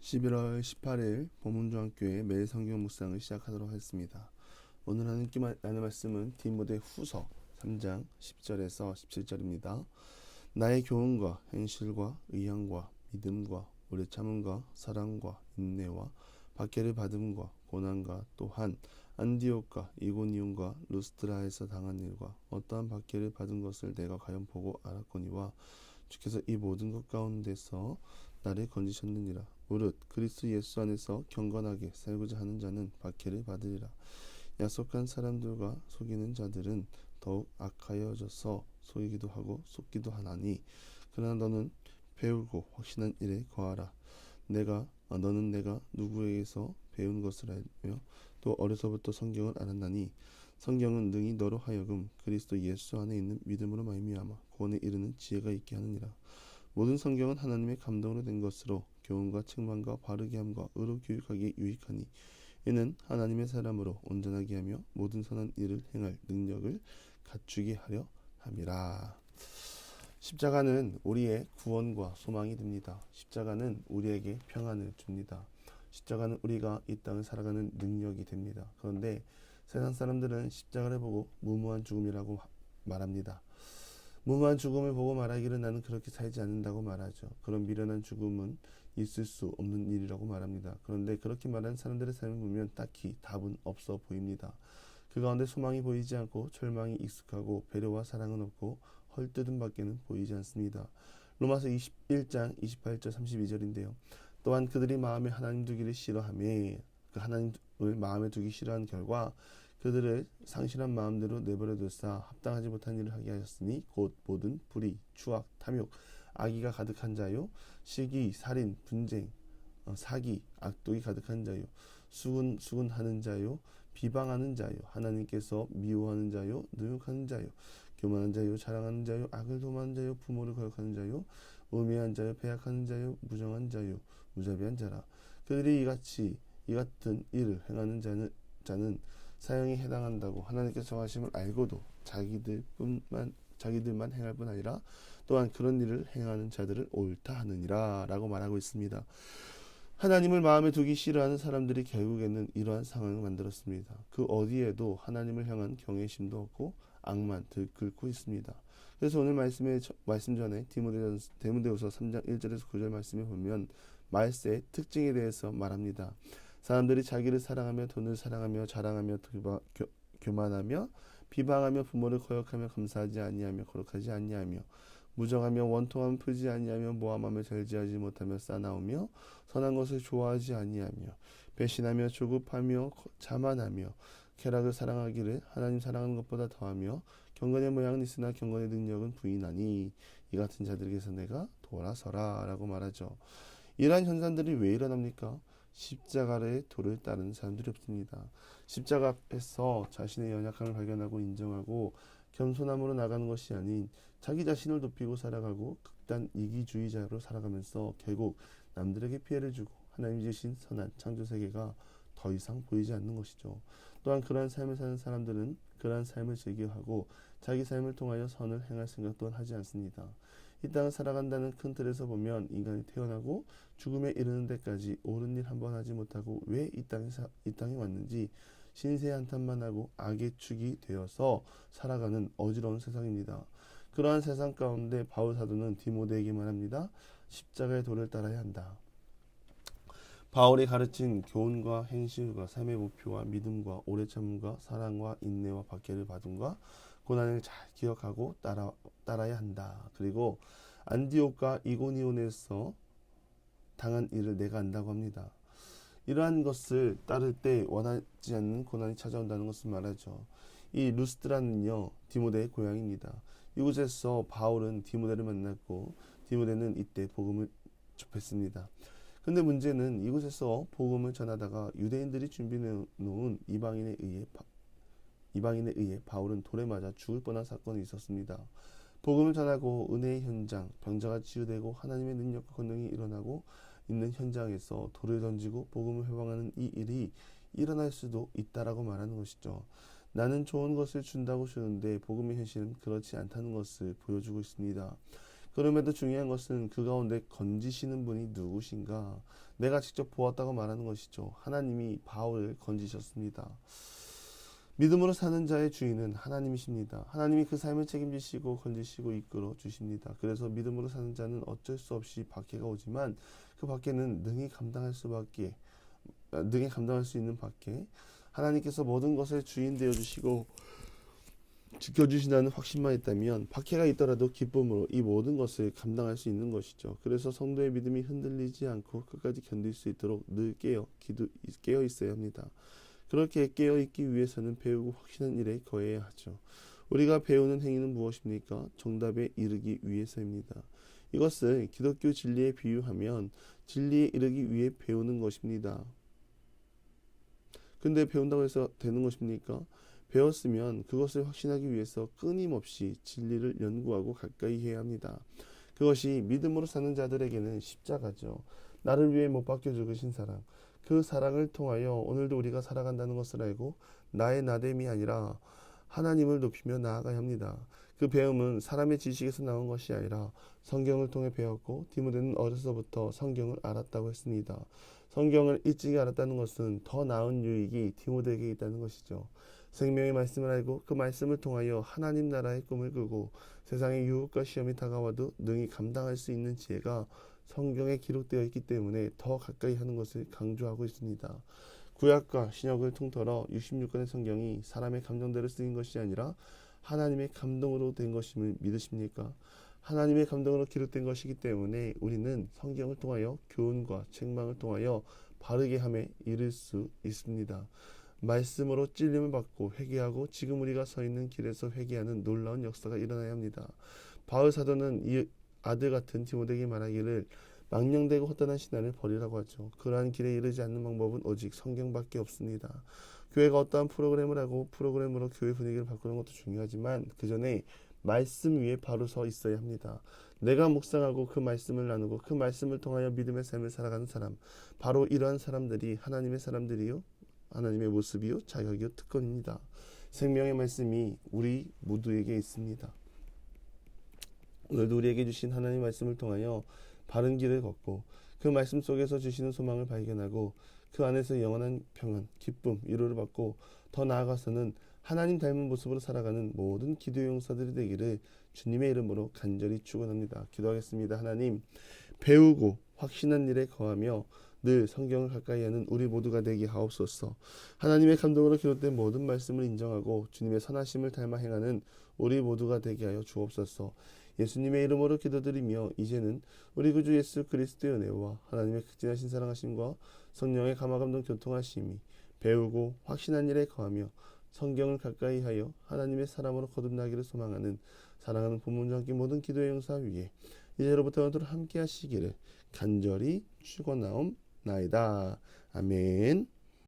11월 18일 범문중학교의 매일 성경 묵상을 시작하도록 하겠습니다. 오늘 하나님께 나눌 말씀은 디모데 후서 3장 10절에서 17절입니다. 나의 교훈과 행실과 의향과 믿음과 오래 참음과 사랑과 인내와 박해를 받음과 고난과 또한 안디옥과 이고니온과 루스드라에서 당한 일과 어떠한 박해를 받은 것을 내가 과연 보고 알았거니와 주께서 이 모든 것 가운데서 나를 건지셨느니라. 무릇 그리스도 예수 안에서 경건하게 살고자 하는 자는 박해를 받으리라. 약속한 사람들과 속이는 자들은 더욱 악하여져서 속이기도 하고 속기도 하나니, 그러나 너는 배우고 확신한 일에 거하라. 너는 내가 누구에게서 배운 것을 알며 또 어려서부터 성경을 알았나니, 성경은 능히 너로 하여금 그리스도 예수 안에 있는 믿음으로 말미암아 구원에 이르는 지혜가 있게 하느니라. 모든 성경은 하나님의 감동으로 된 것으로 교훈과 책망과 바르게 함과 의로 교육하기에 유익하니, 이는 하나님의 사람으로 온전하게 하며 모든 선한 일을 행할 능력을 갖추게 하려 함이라. 십자가는 우리의 구원과 소망이 됩니다. 십자가는 우리에게 평안을 줍니다. 십자가는 우리가 이 땅을 살아가는 능력이 됩니다. 그런데 세상 사람들은 십자가를 보고 무모한 죽음이라고 말합니다. 무모한 죽음을 보고 말하기를 나는 그렇게 살지 않는다고 말하죠. 그런 미련한 죽음은 있을 수 없는 일이라고 말합니다. 그런데 그렇게 말하는 사람들의 삶을 보면 딱히 답은 없어 보입니다. 그 가운데 소망이 보이지 않고 절망이 익숙하고 배려와 사랑은 없고 헐뜯음 밖에는 보이지 않습니다. 로마서 21장 28절 32절인데요. 또한 그들이 마음에 하나님 두기를 싫어하며 그 하나님을 마음에 두기 싫어한 결과 그들을 상실한 마음대로 내버려두사 합당하지 못한 일을 하게 하셨으니 곧 모든 불의, 추악, 탐욕, 악의가 가득한 자요, 시기, 살인, 분쟁, 사기, 악독이 가득한 자요, 수군하는 자요, 비방하는 자요, 하나님께서 미워하는 자요, 능욕하는 자요, 교만한 자요, 자랑하는 자요, 악을 도모하는 자요, 부모를 거역하는 자요, 우매한 자요, 배약하는 자요, 무정한 자요, 무자비한 자라. 그들이 이 같은 일을 행하는 자는 사형에 해당한다고 하나님께서 정하심을 알고도 자기들만 행할 뿐 아니라 또한 그런 일을 행하는 자들을 옳다 하느니라 라고 말하고 있습니다. 하나님을 마음에 두기 싫어하는 사람들이 결국에는 이러한 상황을 만들었습니다. 그 어디에도 하나님을 향한 경외심도 없고 악만 들끓고 있습니다. 그래서 오늘 말씀 전에 디모데후서 3장 1절에서 9절 말씀에 보면 말세의 특징에 대해서 말합니다. 사람들이 자기를 사랑하며 돈을 사랑하며 자랑하며 교만하며 비방하며 부모를 거역하며 감사하지 아니하며 거룩하지 아니하며 무정하며 원통함 풀지 아니하며 모함하며 절제하지 못하며 싸나우며 선한 것을 좋아하지 아니하며 배신하며 조급하며 자만하며 쾌락을 사랑하기를 하나님 사랑하는 것보다 더하며 경건의 모양은 있으나 경건의 능력은 부인하니 이 같은 자들에게서 내가 돌아서라 라고 말하죠. 이러한 현상들이 왜 일어납니까? 십자가의 도를 따르는 사람들이 없습니다. 십자가 앞에서 자신의 연약함을 발견하고 인정하고 겸손함으로 나가는 것이 아닌 자기 자신을 높이고 살아가고 극단 이기주의자로 살아가면서 결국 남들에게 피해를 주고 하나님 주신 선한 창조세계가 더 이상 보이지 않는 것이죠. 또한 그러한 삶을 사는 사람들은 그러한 삶을 즐겨하고 자기 삶을 통하여 선을 행할 생각 또한 하지 않습니다. 이 땅을 살아간다는 큰 틀에서 보면 인간이 태어나고 죽음에 이르는 데까지 옳은 일 한 번 하지 못하고 왜 이 땅에 왔는지 신세 한탄만 하고 악의 축이 되어서 살아가는 어지러운 세상입니다. 그러한 세상 가운데 바울 사도는 디모데에게 말합니다. 십자가의 도를 따라야 한다. 바울이 가르친 교훈과 행실과 삶의 목표와 믿음과 오래 참음과 사랑과 인내와 박해를 받음과 고난을 잘 기억하고 따라야 한다. 그리고 안디옥과 이고니온에서 당한 일을 내가 안다고 합니다. 이러한 것을 따를 때 원하지 않는 고난이 찾아온다는 것을 말하죠. 이 루스드라는요, 디모데의 고향입니다. 이곳에서 바울은 디모데를 만났고 디모데는 이때 복음을 접했습니다. 근데 문제는 이곳에서 복음을 전하다가 유대인들이 준비해 놓은 이방인에 의해 바울은 돌에 맞아 죽을 뻔한 사건이 있었습니다. 복음을 전하고 은혜의 현장, 병자가 치유되고 하나님의 능력과 권능이 일어나고 있는 현장에서 돌을 던지고 복음을 회방하는 이 일이 일어날 수도 있다라고 말하는 것이죠. 나는 좋은 것을 준다고 주는데 복음의 현실은 그렇지 않다는 것을 보여주고 있습니다. 그럼에도 중요한 것은 그 가운데 건지시는 분이 누구신가? 내가 직접 보았다고 말하는 것이죠. 하나님이 바울을 건지셨습니다. 믿음으로 사는 자의 주인은 하나님이십니다. 하나님이 그 삶을 책임지시고 건지시고 이끌어 주십니다. 그래서 믿음으로 사는 자는 어쩔 수 없이 박해가 오지만 그 박해는 능히 감당할 수 있는 박해. 하나님께서 모든 것을 주인 되어 주시고 지켜주신다는 확신만 있다면 박해가 있더라도 기쁨으로 이 모든 것을 감당할 수 있는 것이죠. 그래서 성도의 믿음이 흔들리지 않고 끝까지 견딜 수 있도록 늘 깨어 있어야 합니다. 그렇게 깨어 있기 위해서는 배우고 확신한 일에 거해야 하죠. 우리가 배우는 행위는 무엇입니까? 정답에 이르기 위해서입니다. 이것을 기독교 진리에 비유하면 진리에 이르기 위해 배우는 것입니다. 근데 배운다고 해서 되는 것입니까? 배웠으면 그것을 확신하기 위해서 끊임없이 진리를 연구하고 가까이 해야 합니다. 그것이 믿음으로 사는 자들에게는 십자가죠. 나를 위해 못 박혀 죽으신 사랑. 그 사랑을 통하여 오늘도 우리가 살아간다는 것을 알고 나의 나됨이 아니라 하나님을 높이며 나아가야 합니다. 그 배움은 사람의 지식에서 나온 것이 아니라 성경을 통해 배웠고 디모데는 어려서부터 성경을 알았다고 했습니다. 성경을 일찍이 알았다는 것은 더 나은 유익이 디모데에게 있다는 것이죠. 생명의 말씀을 알고 그 말씀을 통하여 하나님 나라의 꿈을 꾸고 세상의 유혹과 시험이 다가와도 능히 감당할 수 있는 지혜가 성경에 기록되어 있기 때문에 더 가까이 하는 것을 강조하고 있습니다. 구약과 신약을 통틀어 66권의 성경이 사람의 감정대로 쓰인 것이 아니라 하나님의 감동으로 된 것임을 믿으십니까? 하나님의 감동으로 기록된 것이기 때문에 우리는 성경을 통하여 교훈과 책망을 통하여 바르게 함에 이를 수 있습니다. 말씀으로 찔림을 받고 회개하고 지금 우리가 서 있는 길에서 회개하는 놀라운 역사가 일어나야 합니다. 바울 사도는 이 아들 같은 디모데에게 말하기를 망령되고 헛되는 신앙을 버리라고 하죠. 그러한 길에 이르지 않는 방법은 오직 성경밖에 없습니다. 교회가 어떠한 프로그램을 하고 프로그램으로 교회 분위기를 바꾸는 것도 중요하지만 그 전에 말씀 위에 바로 서 있어야 합니다. 내가 묵상하고 그 말씀을 나누고 그 말씀을 통하여 믿음의 삶을 살아가는 사람, 바로 이러한 사람들이 하나님의 사람들이요, 하나님의 모습이요, 자격이요, 특권입니다. 생명의 말씀이 우리 모두에게 있습니다. 오늘도 우리에게 주신 하나님의 말씀을 통하여 바른 길을 걷고 그 말씀 속에서 주시는 소망을 발견하고 그 안에서 영원한 평안, 기쁨, 위로를 받고 더 나아가서는 하나님 닮은 모습으로 살아가는 모든 기도의 용사들이 되기를 주님의 이름으로 간절히 축원합니다. 기도하겠습니다. 하나님, 배우고 확신한 일에 거하며 늘 성경을 가까이 하는 우리 모두가 되게 하옵소서. 하나님의 감동으로 기록된 모든 말씀을 인정하고 주님의 선하심을 닮아 행하는 우리 모두가 되게 하여 주옵소서. 예수님의 이름으로 기도드리며 이제는 우리 구주 예수 그리스도의 은혜와 하나님의 극진하신 사랑하심과 성령의 감화감동 교통하심이 배우고 확신한 일에 거하며 성경을 가까이 하여 하나님의 사람으로 거듭나기를 소망하는 사랑하는 부모님과 함께 모든 기도의 용사 위에 이제로부터 영원토록 함께 하시기를 간절히 축원하옵나이다. 아멘.